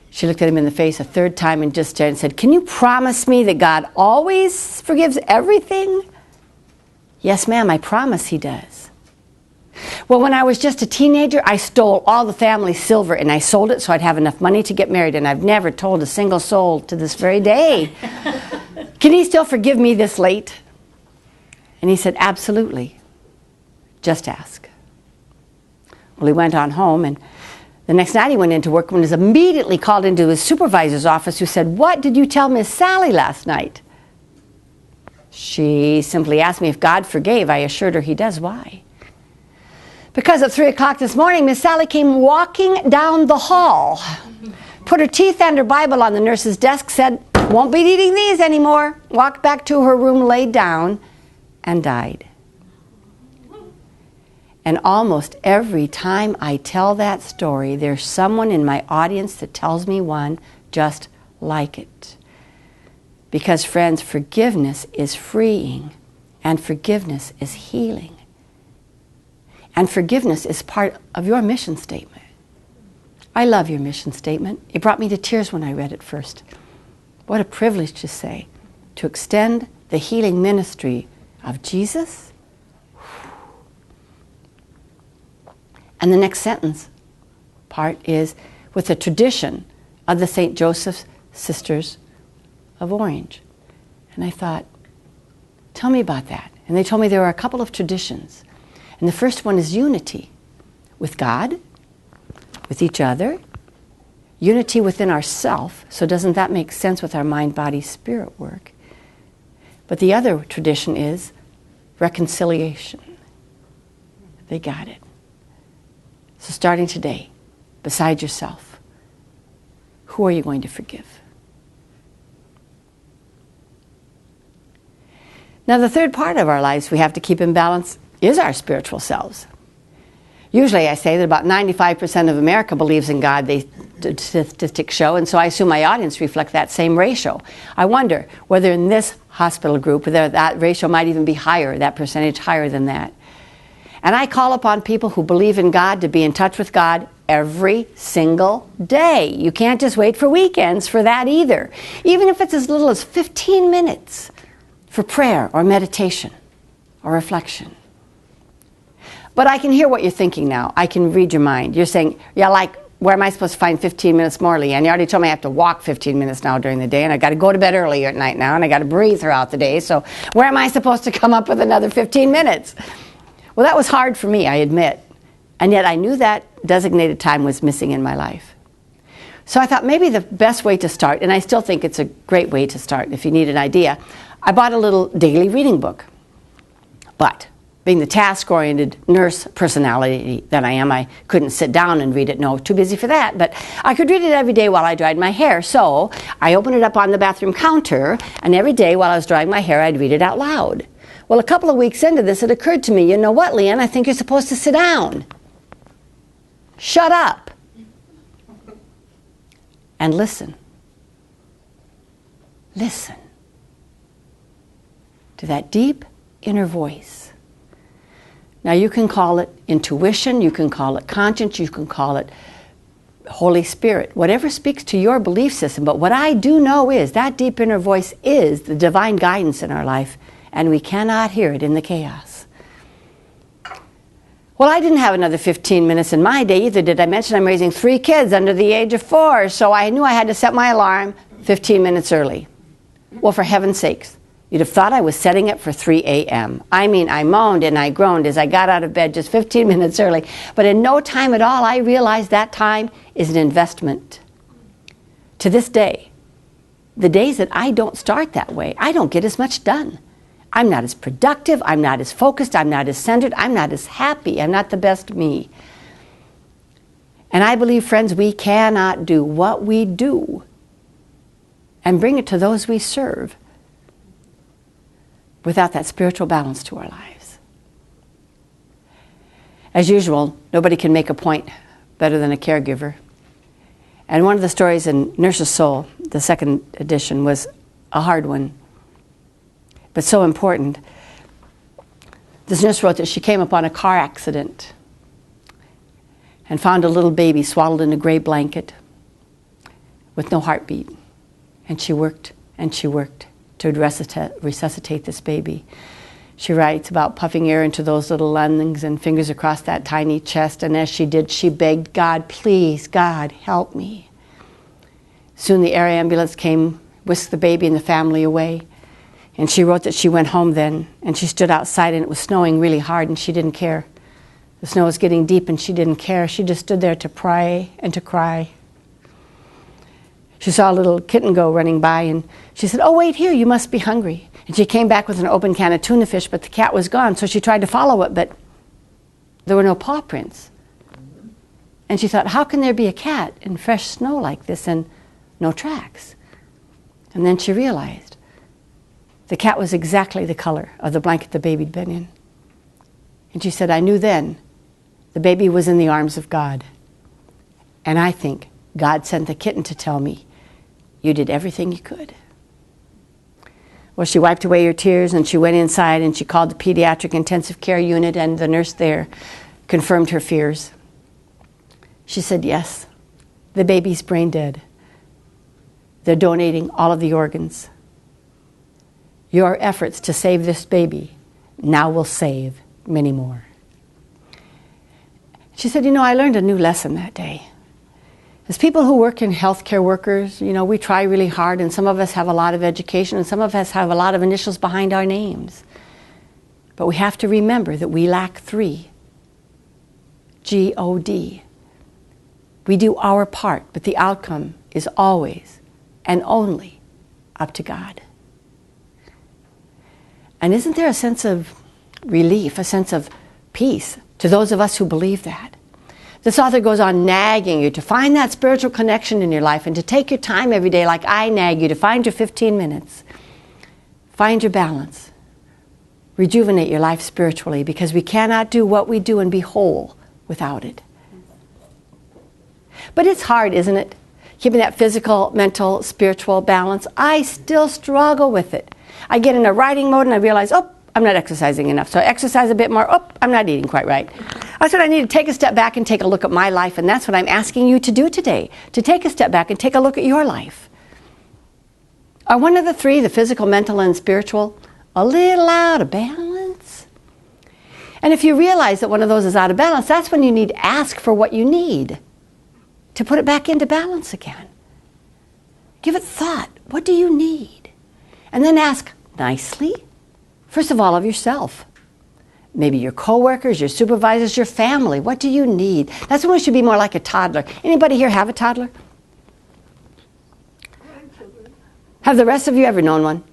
A: she looked at him in the face a third time and just stared and said, "Can you promise me that God always forgives everything?" "Yes, ma'am, I promise he does." "Well, when I was just a teenager, I stole all the family's silver and I sold it so I'd have enough money to get married, and I've never told a single soul to this very day. Can he still forgive me this late?" And he said, "Absolutely. Just ask." Well, he went on home, and the next night he went into work and was immediately called into his supervisor's office, who said, "What did you tell Miss Sally last night?" She simply asked me if God forgave. I assured her he does. Why? "Because at 3 o'clock this morning, Miss Sally came walking down the hall, put her teeth and her Bible on the nurse's desk, said, 'Won't be eating these anymore,' walked back to her room, laid down, and died." And almost every time I tell that story, there's someone in my audience that tells me one just like it. Because, friends, forgiveness is freeing, and forgiveness is healing. And forgiveness is part of your mission statement. I love your mission statement. It brought me to tears when I read it first. What a privilege to say, to extend the healing ministry of Jesus. And the next sentence part is with the tradition of the St. Joseph's Sisters of Orange. And I thought, tell me about that. And they told me there are a couple of traditions. And the first one is unity with God, with each other, unity within ourself. So doesn't that make sense with our mind, body, spirit work? But the other tradition is reconciliation. They got it. So starting today, beside yourself, who are you going to forgive? Now, the third part of our lives we have to keep in balance is our spiritual selves. Usually I say that about 95% of America believes in God, the statistics show, and so I assume my audience reflect that same ratio. I wonder whether in this hospital group, whether that ratio might even be higher, that percentage higher than that. And I call upon people who believe in God to be in touch with God every single day. You can't just wait for weekends for that either. Even if it's as little as 15 minutes for prayer or meditation or reflection. But I can hear what you're thinking now. I can read your mind. You're saying, yeah, like, where am I supposed to find 15 minutes more, LeAnn? You already told me I have to walk 15 minutes now during the day, and I got to go to bed earlier at night now, and I got to breathe throughout the day. So where am I supposed to come up with another 15 minutes? Well, that was hard for me, I admit. And yet I knew that designated time was missing in my life. So I thought maybe the best way to start, and I still think it's a great way to start if you need an idea, I bought a little daily reading book. But being the task-oriented nurse personality that I am, I couldn't sit down and read it. No, too busy for that. But I could read it every day while I dried my hair. So I opened it up on the bathroom counter, and every day while I was drying my hair, I'd read it out loud. Well, a couple of weeks into this, it occurred to me, you know what, LeAnn, I think you're supposed to sit down. Shut up. And listen. Listen to that deep inner voice. Now, you can call it intuition, you can call it conscience, you can call it Holy Spirit, whatever speaks to your belief system. But what I do know is that deep inner voice is the divine guidance in our life, and we cannot hear it in the chaos. Well, I didn't have another 15 minutes in my day either, did I mention I'm raising 3 kids under the age of 4, so I knew I had to set my alarm 15 minutes early. Well, for heaven's sakes, you'd have thought I was setting it for 3 a.m. I mean, I moaned and I groaned as I got out of bed just 15 minutes early. But in no time at all, I realized that time is an investment. To this day, the days that I don't start that way, I don't get as much done. I'm not as productive, I'm not as focused, I'm not as centered, I'm not as happy, I'm not the best me. And I believe, friends, we cannot do what we do and bring it to those we serve without that spiritual balance to our lives. As usual, nobody can make a point better than a caregiver. And one of the stories in Nurse's Soul, the 2nd edition, was a hard one, but so important. This nurse wrote that she came upon a car accident and found a little baby swaddled in a gray blanket with no heartbeat. And she worked and she worked to resuscitate this baby. She writes about puffing air into those little lungs and fingers across that tiny chest, and as she did, she begged God, please, God, help me. Soon the air ambulance came, whisked the baby and the family away. And she wrote that she went home then, and she stood outside, and it was snowing really hard, and she didn't care. The snow was getting deep, and she didn't care. She just stood there to pray and to cry. She saw a little kitten go running by, and she said, oh, wait here, you must be hungry. And she came back with an open can of tuna fish, but the cat was gone, so she tried to follow it, but there were no paw prints. And she thought, how can there be a cat in fresh snow like this and no tracks? And then she realized the cat was exactly the color of the blanket the baby'd been in. And she said, I knew then the baby was in the arms of God. And I think God sent the kitten to tell me, you did everything you could. Well, she wiped away her tears and she went inside and she called the pediatric intensive care unit, and the nurse there confirmed her fears. She said, yes, the baby's brain dead. They're donating all of the organs. Your efforts to save this baby now will save many more. She said, I learned a new lesson that day. As people who work in healthcare workers, we try really hard, and some of us have a lot of education, and some of us have a lot of initials behind our names. But we have to remember that we lack 3. G-O-D. We do our part, but the outcome is always and only up to God. And isn't there a sense of relief, a sense of peace to those of us who believe that? This author goes on nagging you to find that spiritual connection in your life and to take your time every day like I nag you to find your 15 minutes. Find your balance. Rejuvenate your life spiritually, because we cannot do what we do and be whole without it. But it's hard, isn't it? Keeping that physical, mental, spiritual balance. I still struggle with it. I get in a writing mode and I realize, I'm not exercising enough. So I exercise a bit more. I'm not eating quite right. That's what I need to take a step back and take a look at my life. And that's what I'm asking you to do today, to take a step back and take a look at your life. Are one of the 3, the physical, mental, and spiritual, a little out of balance? And if you realize that one of those is out of balance, that's when you need to ask for what you need to put it back into balance again. Give it thought. What do you need? And then ask nicely, first of all, of yourself. Maybe your coworkers, your supervisors, your family. What do you need? That's when we should be more like a toddler. Anybody here have a toddler? Have the rest of you ever known one?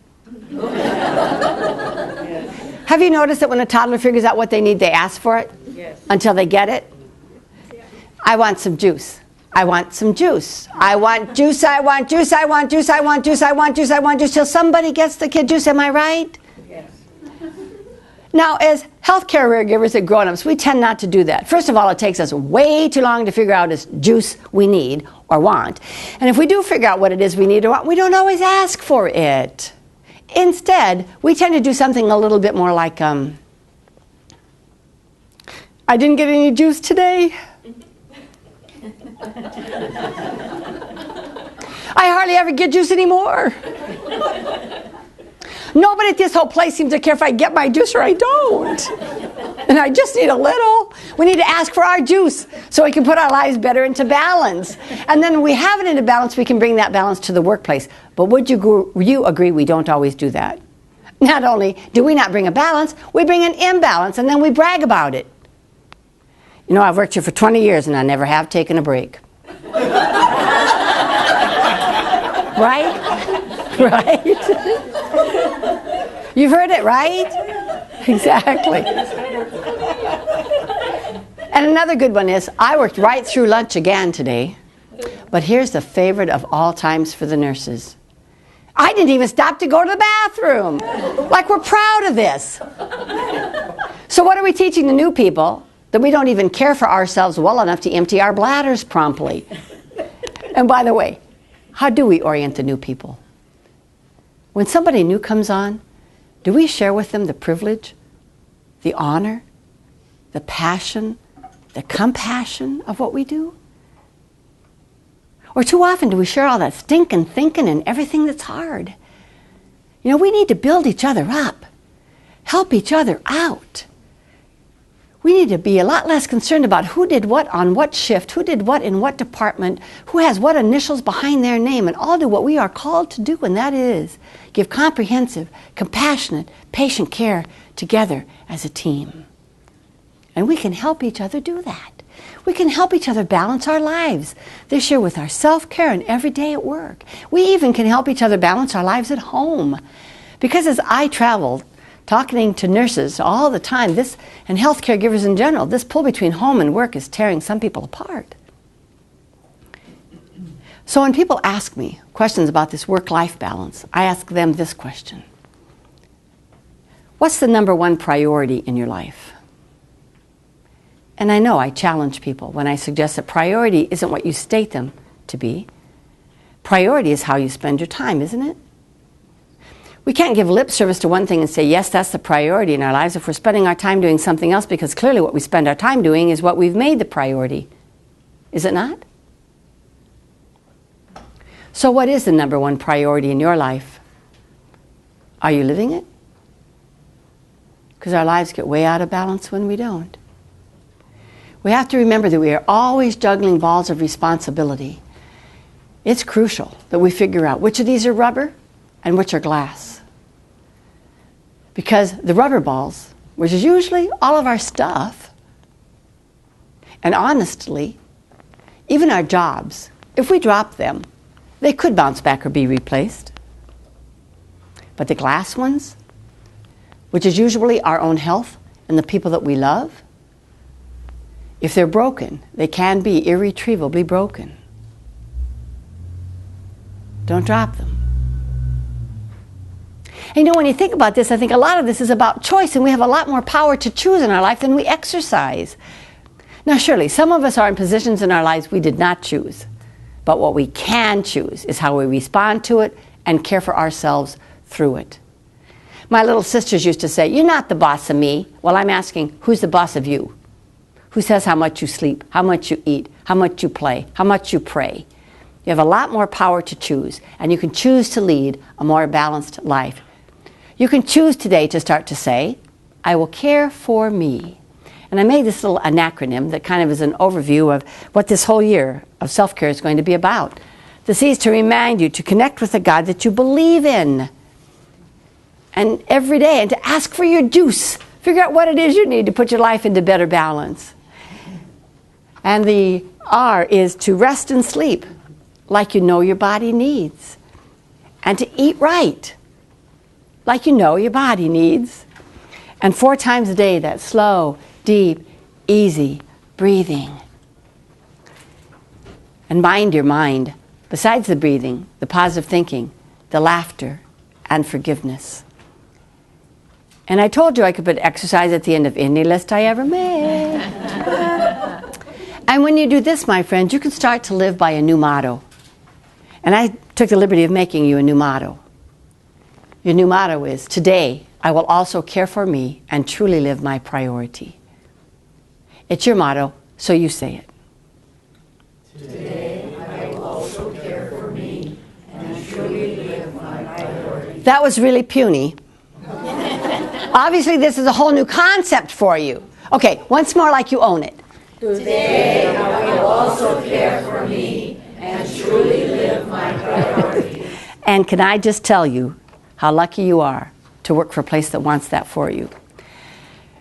A: Have you noticed that when a toddler figures out what they need, they ask for it?
B: Yes.
A: Until they get it? I want some juice. I want some juice. I want juice, I want juice, I want juice, I want juice, I want juice, I want juice, till somebody gets the kid juice. Am I right?
B: Yes.
A: Now, as healthcare caregivers and grown-ups, we tend not to do that. First of all, it takes us way too long to figure out this juice we need or want. And if we do figure out what it is we need or want, we don't always ask for it. Instead, we tend to do something a little bit more like, I didn't get any juice today. I hardly ever get juice anymore. Nobody at this whole place seems to care if I get my juice or I don't. And I just need a little. We need to ask for our juice so we can put our lives better into balance. And then when we have it into balance, we can bring that balance to the workplace. But would you agree we don't always do that? Not only do we not bring a balance, we bring an imbalance and then we brag about it. You know, I've worked here for 20 years and I never have taken a break. Right? Right? You've heard it, right? Exactly. And another good one is, I worked right through lunch again today. But here's the favorite of all times for the nurses. I didn't even stop to go to the bathroom. Like we're proud of this. So what are we teaching the new people? That we don't even care for ourselves well enough to empty our bladders promptly. And by the way, how do we orient the new people? When somebody new comes on, do we share with them the privilege, the honor, the passion, the compassion of what we do? Or too often do we share all that stinking thinking and everything that's hard? You know, we need to build each other up, help each other out. We need to be a lot less concerned about who did what on what shift, who did what in what department, who has what initials behind their name, and all do what we are called to do, and that is give comprehensive, compassionate, patient care together as a team. And we can help each other do that. We can help each other balance our lives this year with our self-care and every day at work. We even can help each other balance our lives at home. Because as I travel, talking to nurses all the time, this and health caregivers in general, this pull between home and work is tearing some people apart. So when people ask me questions about this work-life balance, I ask them this question. What's the number one priority in your life? And I know I challenge people when I suggest that priority isn't what you state them to be. Priority is how you spend your time, isn't it? We can't give lip service to one thing and say, yes, that's the priority in our lives if we're spending our time doing something else, because clearly what we spend our time doing is what we've made the priority. Is it not? So what is the number one priority in your life? Are you living it? Because our lives get way out of balance when we don't. We have to remember that we are always juggling balls of responsibility. It's crucial that we figure out which of these are rubber and which are glass. Because the rubber balls, which is usually all of our stuff, and honestly, even our jobs, if we drop them, they could bounce back or be replaced. But the glass ones, which is usually our own health and the people that we love, if they're broken, they can be irretrievably broken. Don't drop them. And you know, when you think about this, I think a lot of this is about choice, and we have a lot more power to choose in our life than we exercise. Now, surely, some of us are in positions in our lives we did not choose. But what we can choose is how we respond to it and care for ourselves through it. My little sisters used to say, you're not the boss of me. Well, I'm asking, who's the boss of you? Who says how much you sleep, how much you eat, how much you play, how much you pray? You have a lot more power to choose, and you can choose to lead a more balanced life. You can choose today to start to say, I will care for me. And I made this little an acronym that kind of is an overview of what this whole year of self-care is going to be about. The C is to remind you to connect with the God that you believe in. And every day, and to ask for your juice. Figure out what it is you need to put your life into better balance. And the R is to rest and sleep like you know your body needs. And to eat right like you know your body needs. And 4 times a day, that slow, deep, easy breathing. And mind your mind, besides the breathing, the positive thinking, the laughter, and forgiveness. And I told you I could put exercise at the end of any list I ever made. And when you do this, my friends, you can start to live by a new motto. And I took the liberty of making you a new motto. Your new motto is, today I will also care for me and truly live my priority. It's your motto, so you say it. That was really puny. Obviously, this is a whole new concept for you. Okay, once more like you own it.
C: Today I will also care for me and truly live my priorities.
A: And can I just tell you how lucky you are to work for a place that wants that for you?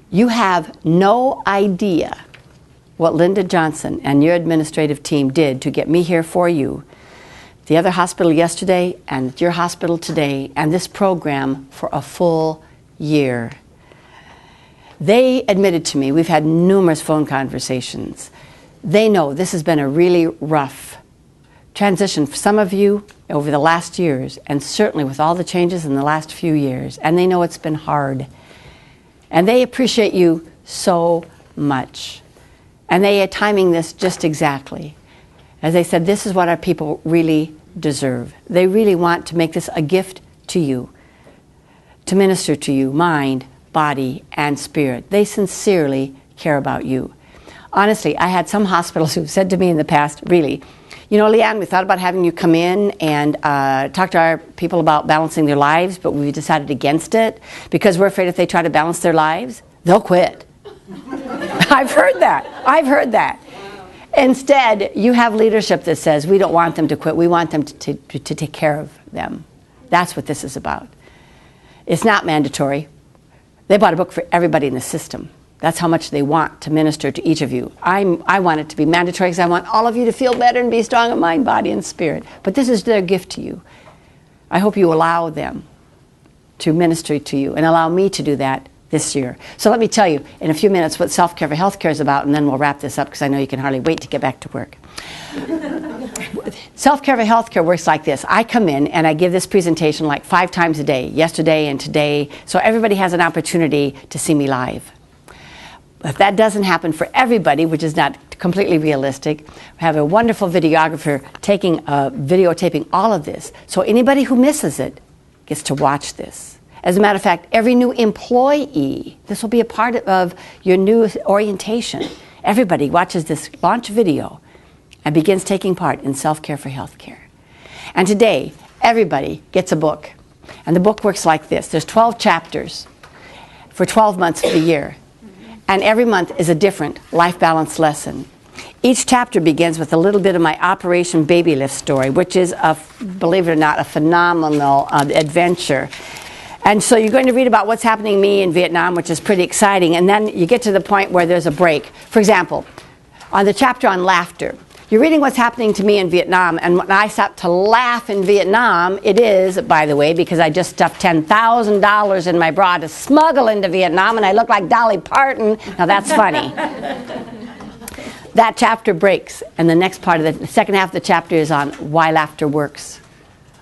A: You have no idea what Linda Johnson and your administrative team did to get me here for you, the other hospital yesterday and your hospital today, and this program for a full year. They admitted to me, we've had numerous phone conversations, they know this has been a really rough transition for some of you over the last years, and certainly with all the changes in the last few years, and they know it's been hard. And they appreciate you so much. And they are timing this just exactly. As they said, this is what our people really deserve. They really want to make this a gift to you, to minister to you, mind, body, and spirit. They sincerely care about you. Honestly, I had some hospitals who've said to me in the past, really, you know, LeAnn, we thought about having you come in and talk to our people about balancing their lives, but we decided against it because we're afraid if they try to balance their lives, they'll quit. I've heard that. I've heard that. Instead, you have leadership that says, we don't want them to quit. We want them to take care of them. That's what this is about. It's not mandatory. They bought a book for everybody in the system. That's how much they want to minister to each of you. I want it to be mandatory because I want all of you to feel better and be strong in mind, body, and spirit. But this is their gift to you. I hope you allow them to minister to you and allow me to do that this year. So let me tell you in a few minutes what Self-Care for HealthCare is about, and then we'll wrap this up because I know you can hardly wait to get back to work. Self-Care for HealthCare works like this. I come in and I give this presentation like 5 times a day, yesterday and today, so everybody has an opportunity to see me live. If that doesn't happen for everybody, which is not completely realistic, we have a wonderful videographer videotaping all of this. So anybody who misses it gets to watch this. As a matter of fact, every new employee, this will be a part of your new orientation. Everybody watches this launch video and begins taking part in Self-Care for HealthCare. And today, everybody gets a book. And the book works like this. There's 12 chapters for 12 months of the year. And every month is a different life balance lesson. Each chapter begins with a little bit of my Operation Baby Lift story, which is, believe it or not, a phenomenal adventure. And so you're going to read about what's happening to me in Vietnam, which is pretty exciting. And then you get to the point where there's a break. For example, on the chapter on laughter, you're reading what's happening to me in Vietnam, and when I stop to laugh in Vietnam, it is, by the way, because I just stuffed $10,000 in my bra to smuggle into Vietnam, and I look like Dolly Parton. Now that's funny. That chapter breaks, and the next part of the second half of the chapter is on why laughter works,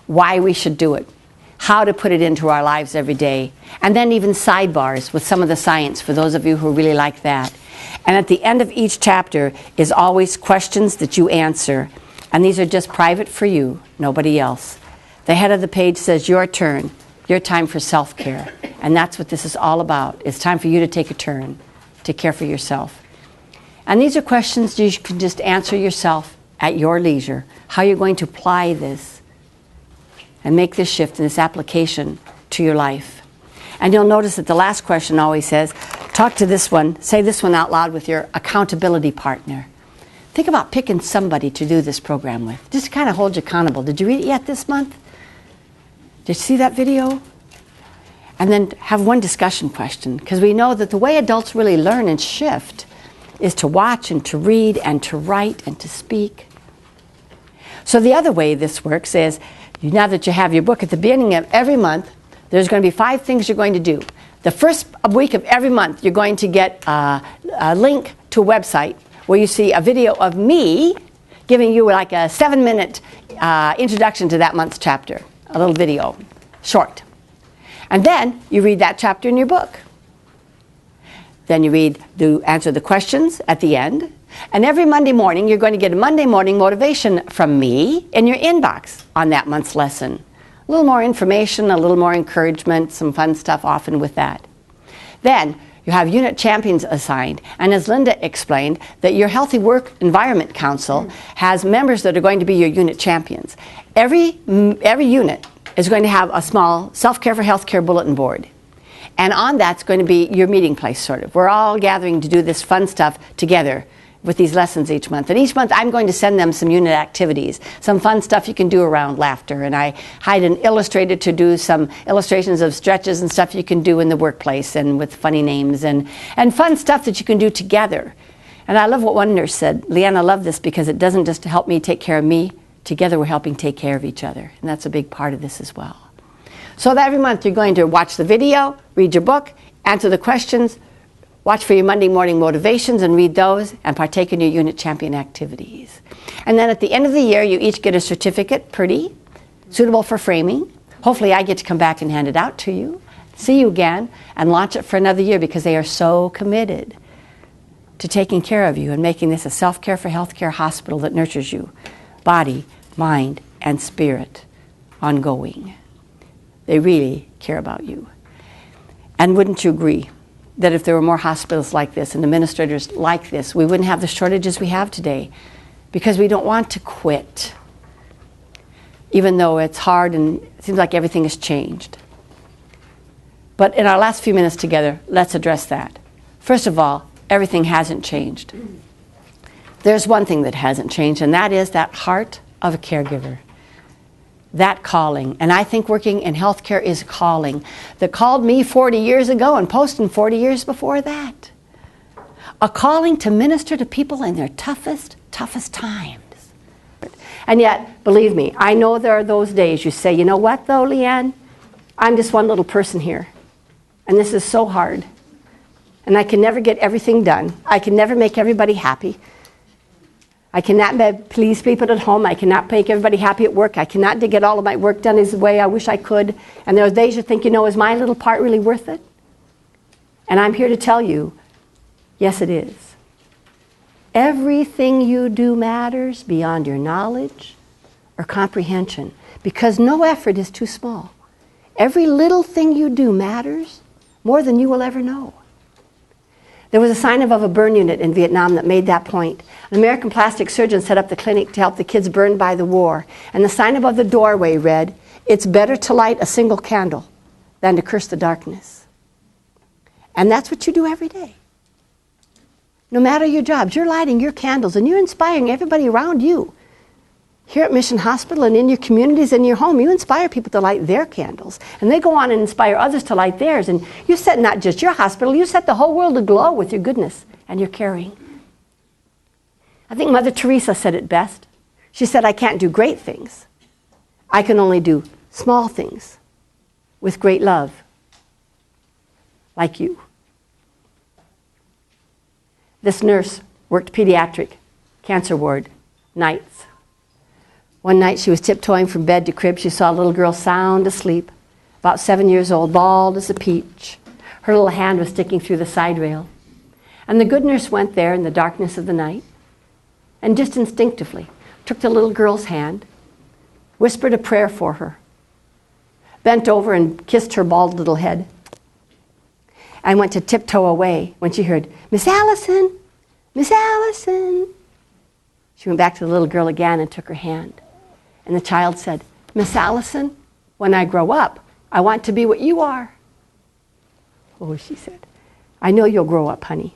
A: why we should do it, how to put it into our lives every day, and then even sidebars with some of the science for those of you who really like that. And at the end of each chapter is always questions that you answer. And these are just private for you, nobody else. The head of the page says, your turn, your time for self-care. And that's what this is all about. It's time for you to take a turn to care for yourself. And these are questions you can just answer yourself at your leisure. How you're going to apply this and make this shift and this application to your life. And you'll notice that the last question always says, talk to this one, say this one out loud with your accountability partner. Think about picking somebody to do this program with. Just to kind of hold you accountable. Did you read it yet this month? Did you see that video? And then have one discussion question, because we know that the way adults really learn and shift is to watch and to read and to write and to speak. So the other way this works is, now that you have your book, at the beginning of every month, there's going to be 5 things you're going to do. The first week of every month, you're going to get a link to a website where you see a video of me giving you like a 7-minute introduction to that month's chapter, a little video, short. And then you read that chapter in your book. Then you answer the questions at the end. And every Monday morning, you're going to get a Monday morning motivation from me in your inbox on that month's lesson. A little more information, a little more encouragement, some fun stuff often with that. Then You have unit champions assigned. And as Linda explained, that your Healthy Work Environment Council has members that are going to be your unit champions. Every unit is going to have a small SelfCare for HealthCare bulletin board. And on that's going to be your meeting place, sort of. We're all gathering to do this fun stuff together with these lessons each month. And each month I'm going to send them some unit activities, some fun stuff you can do around laughter. And I hired an illustrator to do some illustrations of stretches and stuff you can do in the workplace and with funny names and fun stuff that you can do together. And I love what one nurse said, "LeAnn, I love this because it doesn't just help me take care of me, together we're helping take care of each other." And that's a big part of this as well. So that every month you're going to watch the video, read your book, answer the questions, watch for your Monday morning motivations and read those, and partake in your unit champion activities. And then at the end of the year, you each get a certificate, pretty, suitable for framing. Hopefully I get to come back and hand it out to you, see you again, and launch it for another year because they are so committed to taking care of you and making this a SelfCare for HealthCare hospital that nurtures you, body, mind, and spirit, ongoing. They really care about you. And wouldn't you agree that if there were more hospitals like this and administrators like this, we wouldn't have the shortages we have today, because we don't want to quit, even though it's hard and it seems like everything has changed. But in our last few minutes together, let's address that. First of all, everything hasn't changed. There's one thing that hasn't changed, and that is that heart of a caregiver. That calling. And I think working in healthcare is a calling that called me 40 years ago and Poston 40 years before that. A calling to minister to people in their toughest times. And yet, believe me, I know there are those days you say, you know what though, LeAnn? I'm just one little person here. And this is so hard. And I can never get everything done. I can never make everybody happy. I cannot please people at home. I cannot make everybody happy at work. I cannot get all of my work done as the way I wish I could. And there are days you think, you know, is my little part really worth it? And I'm here to tell you, yes, it is. Everything you do matters beyond your knowledge or comprehension, because no effort is too small. Every little thing you do matters more than you will ever know. There was a sign above a burn unit in Vietnam that made that point. An American plastic surgeon set up the clinic to help the kids burned by the war. And the sign above the doorway read, "It's better to light a single candle than to curse the darkness." And that's what you do every day. No matter your jobs, you're lighting your candles and you're inspiring everybody around you. Here at Mission Hospital and in your communities and your home, you inspire people to light their candles. And they go on and inspire others to light theirs. And you set not just your hospital, you set the whole world aglow with your goodness and your caring. I think Mother Teresa said it best. She said, "I can't do great things. I can only do small things with great love, like you." This nurse worked pediatric cancer ward nights. One night she was tiptoeing from bed to crib. She saw a little girl sound asleep, about 7 years old, bald as a peach. Her little hand was sticking through the side rail. And the good nurse went there in the darkness of the night and just instinctively took the little girl's hand, whispered a prayer for her, bent over and kissed her bald little head, and went to tiptoe away when she heard, "Miss Allison, Miss Allison." She went back to the little girl again and took her hand. And the child said, "Miss Allison, when I grow up, I want to be what you are." "Oh," she said, "I know you'll grow up, honey,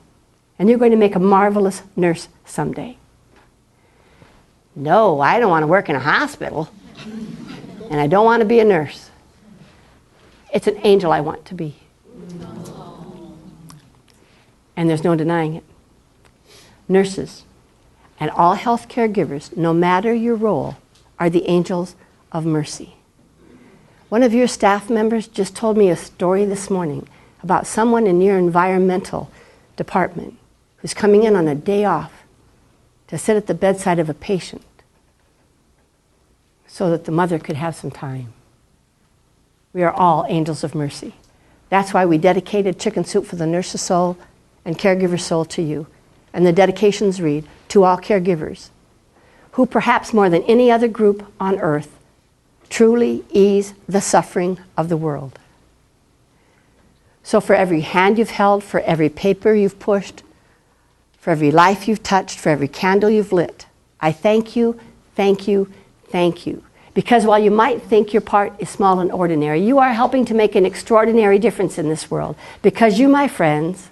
A: and you're going to make a marvelous nurse someday." "No, I don't want to work in a hospital, and I don't want to be a nurse. It's an angel I want to be." And there's no denying it. Nurses and all health caregivers, no matter your role, are the angels of mercy. One of your staff members just told me a story this morning about someone in your environmental department who's coming in on a day off to sit at the bedside of a patient so that the mother could have some time. We are all angels of mercy. That's why we dedicated Chicken Soup for the Nurse's Soul and Caregiver Soul to you. And the dedications read, "To all caregivers, who perhaps more than any other group on earth truly ease the suffering of the world. So for every hand you've held, for every paper you've pushed, for every life you've touched, for every candle you've lit, I thank you, thank you, thank you. Because while you might think your part is small and ordinary, you are helping to make an extraordinary difference in this world. Because you, my friends,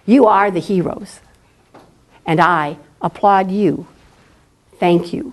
A: you are the heroes. And I applaud you. Thank you.